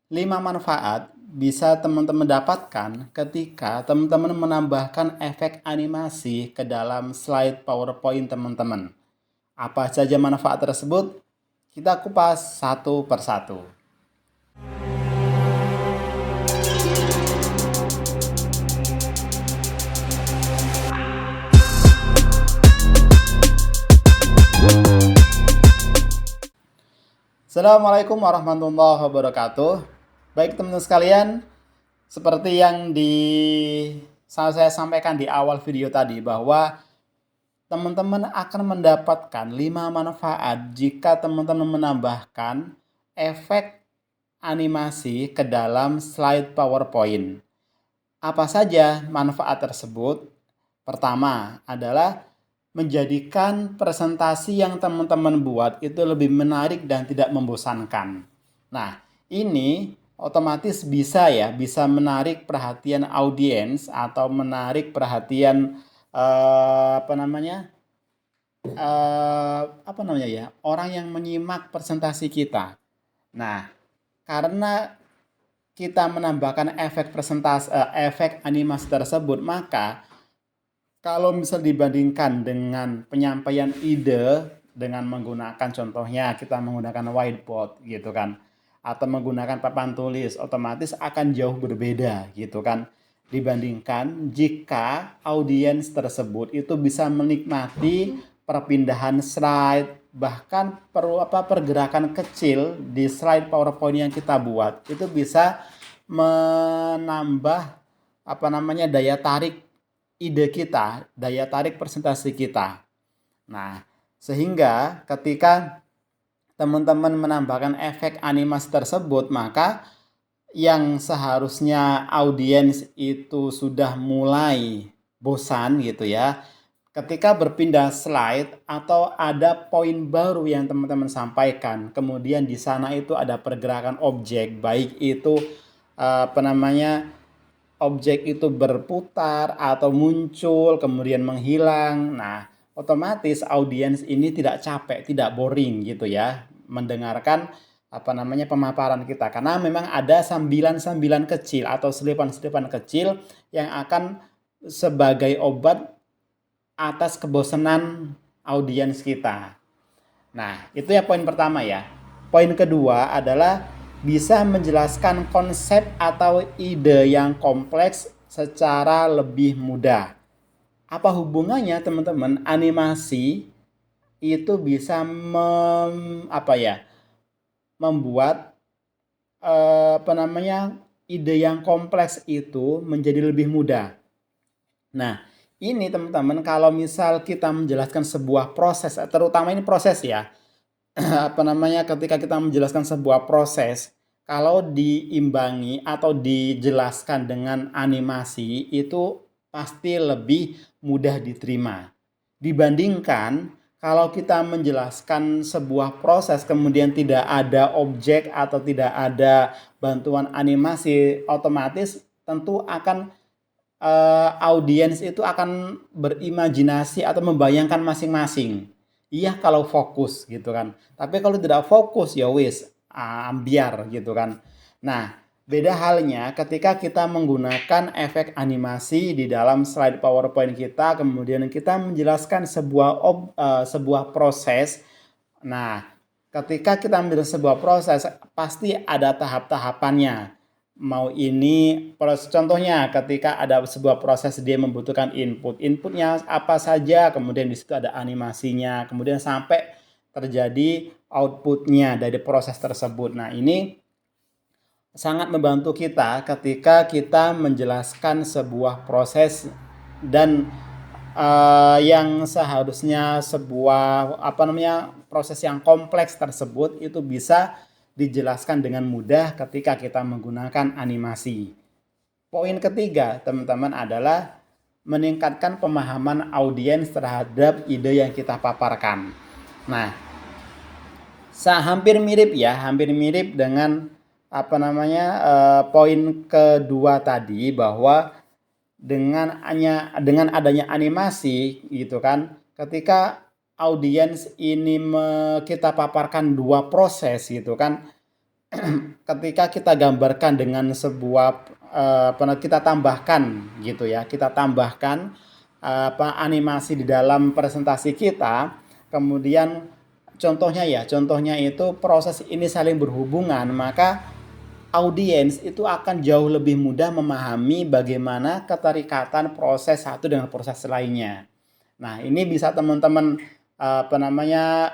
5 manfaat bisa teman-teman dapatkan ketika teman-teman menambahkan efek animasi ke dalam slide PowerPoint teman-teman. Apa saja manfaat tersebut? Kita kupas satu persatu. Assalamualaikum warahmatullahi wabarakatuh. Baik teman-teman sekalian, seperti yang saya sampaikan di awal video tadi bahwa teman-teman akan mendapatkan 5 manfaat jika teman-teman menambahkan efek animasi ke dalam slide PowerPoint. Apa saja manfaat tersebut? Pertama adalah menjadikan presentasi yang teman-teman buat itu lebih menarik dan tidak membosankan. Nah, ini otomatis bisa menarik perhatian audiens atau menarik perhatian orang yang menyimak presentasi kita. Nah, karena kita menambahkan efek animasi tersebut, maka kalau misal dibandingkan dengan penyampaian ide dengan menggunakan contohnya kita menggunakan whiteboard gitu kan, atau menggunakan papan tulis, otomatis akan jauh berbeda gitu kan, dibandingkan jika audiens tersebut itu bisa menikmati perpindahan slide, bahkan pergerakan kecil di slide PowerPoint yang kita buat itu bisa menambah daya tarik ide kita, daya tarik presentasi kita. Nah, sehingga ketika teman-teman menambahkan efek animasi tersebut, maka yang seharusnya audiens itu sudah mulai bosan gitu ya, ketika berpindah slide atau ada poin baru yang teman-teman sampaikan, kemudian di sana itu ada pergerakan objek, baik itu objek itu berputar atau muncul kemudian menghilang. Nah, otomatis audiens ini tidak capek, tidak boring gitu ya mendengarkan pemaparan kita, karena memang ada sambilan-sambilan kecil atau selipan-selipan kecil yang akan sebagai obat atas kebosanan audiens kita. Nah, itu ya poin pertama ya. Poin kedua adalah bisa menjelaskan konsep atau ide yang kompleks secara lebih mudah. Apa hubungannya teman-teman? Animasi itu bisa membuat ide yang kompleks itu menjadi lebih mudah. Nah, ini teman-teman kalau misal kita menjelaskan sebuah proses, terutama ini proses ya, ketika kita menjelaskan sebuah proses, kalau diimbangi atau dijelaskan dengan animasi itu pasti lebih mudah diterima dibandingkan kalau kita menjelaskan sebuah proses kemudian tidak ada objek atau tidak ada bantuan animasi, otomatis tentu akan audiens itu akan berimajinasi atau membayangkan masing-masing. Iya kalau fokus gitu kan. Tapi kalau tidak fokus ya wis ambiar gitu kan. Nah, beda halnya ketika kita menggunakan efek animasi di dalam slide PowerPoint kita, kemudian kita menjelaskan sebuah proses. Nah, ketika kita menjelaskan sebuah proses pasti ada tahap-tahapannya. Mau ini contohnya ketika ada sebuah proses dia membutuhkan inputnya apa saja, kemudian di situ ada animasinya, kemudian sampai terjadi outputnya dari proses tersebut. Nah, ini sangat membantu kita ketika kita menjelaskan sebuah proses dan yang seharusnya sebuah proses yang kompleks tersebut itu bisa dijelaskan dengan mudah ketika kita menggunakan animasi. Poin ketiga, teman-teman, adalah meningkatkan pemahaman audiens terhadap ide yang kita paparkan. Nah, hampir mirip dengan poin kedua tadi, bahwa dengan adanya animasi gitu kan, ketika audiens ini kita paparkan dua proses gitu kan, ketika kita gambarkan dengan sebuah kita tambahkan gitu ya, kita tambahkan animasi di dalam presentasi kita, kemudian contohnya itu proses ini saling berhubungan, maka audiens itu akan jauh lebih mudah memahami bagaimana keterikatan proses satu dengan proses lainnya. Nah, ini bisa teman-teman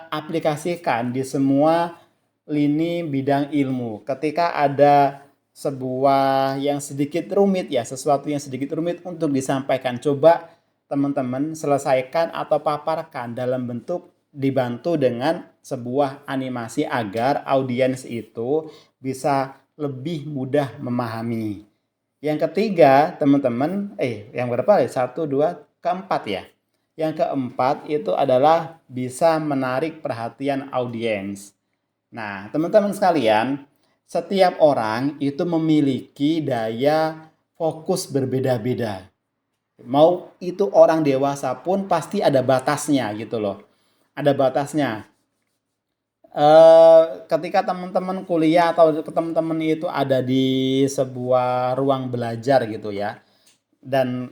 aplikasikan di semua lini bidang ilmu. Ketika ada sebuah yang sedikit rumit ya, sesuatu yang sedikit rumit untuk disampaikan, coba teman-teman selesaikan atau paparkan dalam bentuk dibantu dengan sebuah animasi agar audiens itu bisa lebih mudah memahami. Yang ketiga, teman-teman, yang berapa ya? 1, 2, keempat ya. Yang keempat itu adalah bisa menarik perhatian audiens. Nah, teman-teman sekalian, setiap orang itu memiliki daya fokus berbeda-beda. Mau itu orang dewasa pun pasti ada batasnya gitu loh. Ada batasnya. Ketika teman-teman kuliah atau teman-teman itu ada di sebuah ruang belajar gitu ya, dan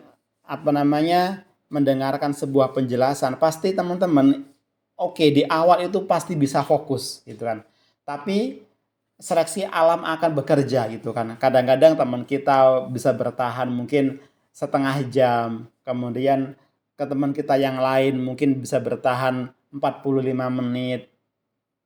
mendengarkan sebuah penjelasan, pasti teman-teman oke, di awal itu pasti bisa fokus gitu kan. Tapi seleksi alam akan bekerja gitu kan. Kadang-kadang teman kita bisa bertahan mungkin setengah jam, kemudian ke teman kita yang lain mungkin bisa bertahan 45 menit,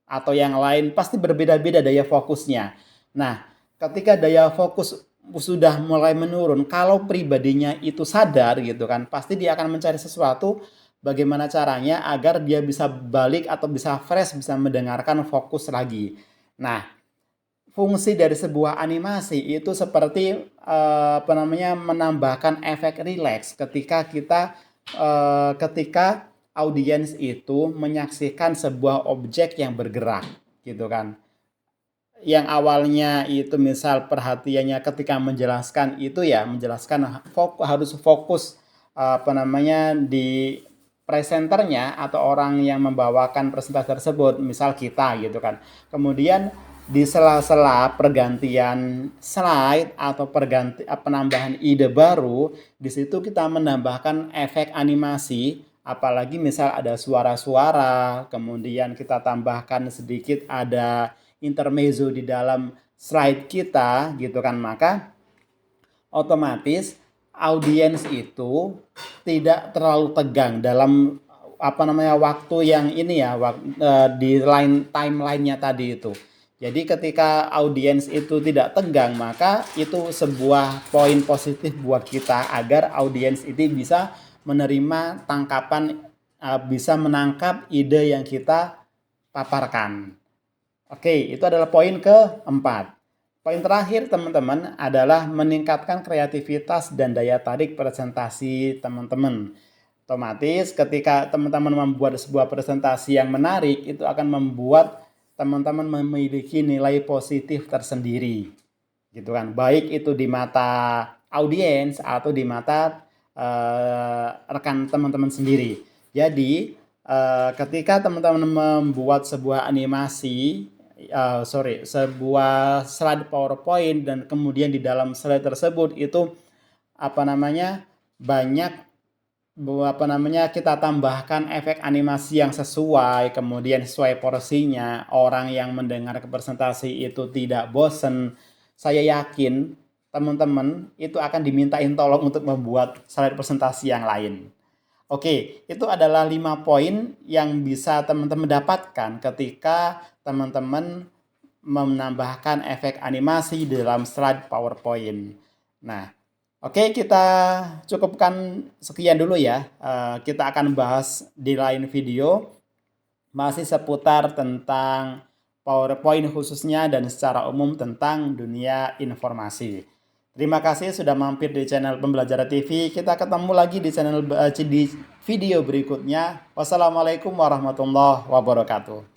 atau yang lain pasti berbeda-beda daya fokusnya. Nah, ketika daya fokus sudah mulai menurun, kalau pribadinya itu sadar gitu kan, pasti dia akan mencari sesuatu bagaimana caranya agar dia bisa balik atau bisa fresh, bisa mendengarkan fokus lagi. Nah, fungsi dari sebuah animasi itu seperti menambahkan efek rileks ketika audiens itu menyaksikan sebuah objek yang bergerak gitu kan. Yang awalnya itu misal perhatiannya ketika menjelaskan itu ya menjelaskan harus fokus di presenternya atau orang yang membawakan presentasi tersebut, misal kita gitu kan. Kemudian di sela-sela pergantian slide atau penambahan ide baru, di situ kita menambahkan efek animasi. Apalagi misal ada suara-suara, kemudian kita tambahkan sedikit ada intermezzo di dalam slide kita gitu kan, maka otomatis audiens itu tidak terlalu tegang dalam waktu yang ini ya, di timelinenya tadi itu. Jadi ketika audiens itu tidak tegang, maka itu sebuah poin positif buat kita agar audiens itu bisa menerima tangkapan, bisa menangkap ide yang kita paparkan. Oke, itu adalah poin keempat. Poin terakhir teman-teman adalah meningkatkan kreativitas dan daya tarik presentasi teman-teman. Otomatis ketika teman-teman membuat sebuah presentasi yang menarik, itu akan membuat teman-teman memiliki nilai positif tersendiri. Gitu kan, baik itu di mata audiens atau di mata rekan teman-teman sendiri. Jadi ketika teman-teman membuat sebuah animasi, sebuah slide PowerPoint, dan kemudian di dalam slide tersebut itu banyak kita tambahkan efek animasi yang sesuai, kemudian sesuai porsinya, orang yang mendengar presentasi itu tidak bosen. Saya yakin teman-teman itu akan dimintain tolong untuk membuat slide presentasi yang lain. Oke, itu adalah 5 poin yang bisa teman-teman dapatkan ketika teman-teman menambahkan efek animasi di dalam slide PowerPoint. Nah, oke, kita cukupkan sekian dulu ya. Kita akan bahas di lain video masih seputar tentang PowerPoint khususnya dan secara umum tentang dunia informasi. Terima kasih sudah mampir di channel Pembelajaran TV. Kita ketemu lagi di di video berikutnya. Wassalamualaikum warahmatullahi wabarakatuh.